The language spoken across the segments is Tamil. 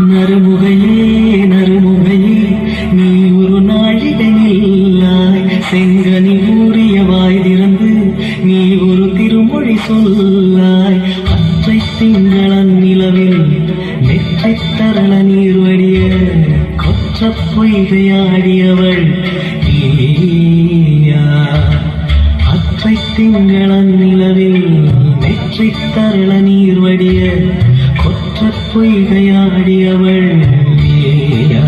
நறுமுகையே நறுமுகையே நீ ஒரு நாழிகையில்லாய் செங்கனி ஊறிய வாய் திறந்து நீ ஒரு திருமொழி சொல்லாய் அற்றை திங்களன் நிலவில் நெற்றை தரள நீர் வடிய கொற்ற பொய்கையாடியவள் நீயா அற்றை திங்களன் நிலவில் நெற்றை தரள நீர் வடிய கொற்ற பொய்கையாடியவள் நீயா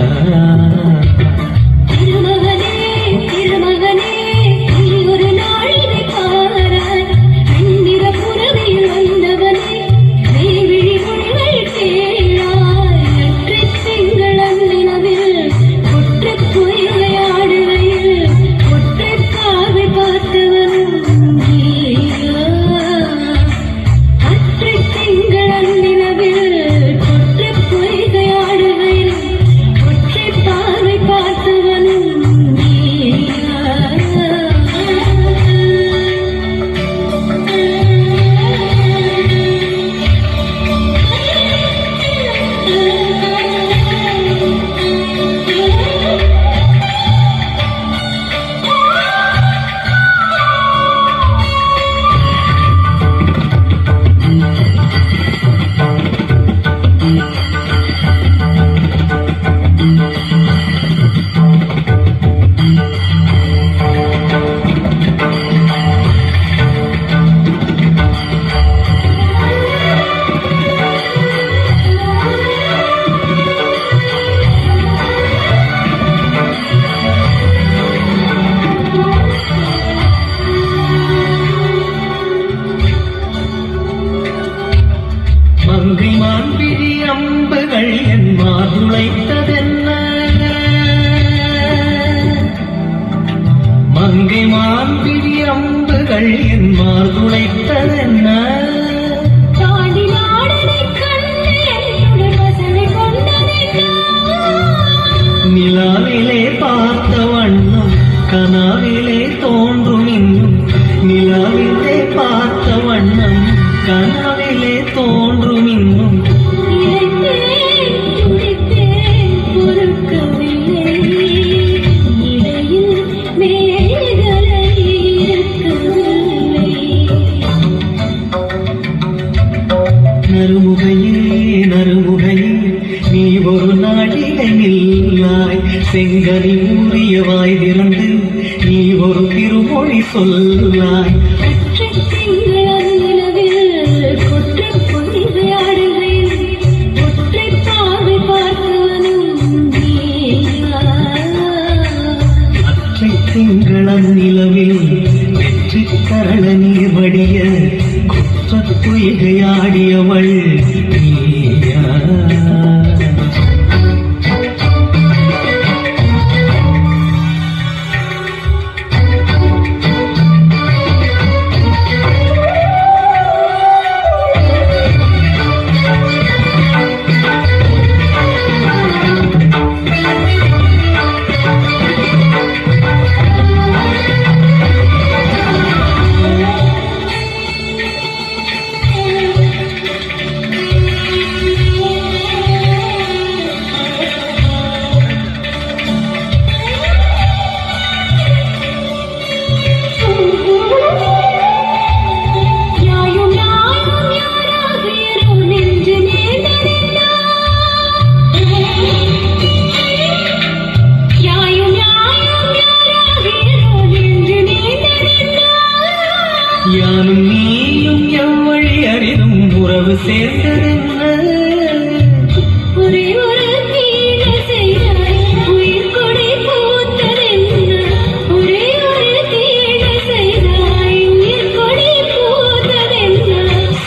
மங்கை மான்பிழி அம்புகள் என் மாதுளைத்ததென்ன மங்கை மான்பிழி அம்புகள் என் மாதுளைத்ததென்ன நிலாவிலே பார்த்த வண்ணம் கனாவிலே தோன்றும் இன்னும் நிலாவிலே பார்த்த வண்ணம் கனாவிலே தோன்றும் இன்னும் நறுமுகையே நறுமுகையே நீ ஒரு நாழிகையில்லாய் செங்கனி ஊறிய வாய் திறந்து நீ ஒரு திருமொழி சொல்லாய் திங்களன் நிலவில் வெற்றி கரள நீர் வடிய குற்ற பொய்கையாடியவள் நீயா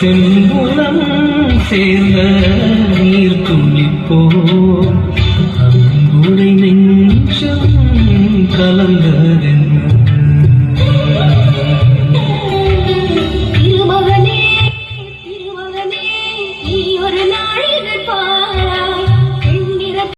செம்புலம் சேர்ந்த நீர் துளிப்போ அன்புடை நெஞ்சம் கலந்தது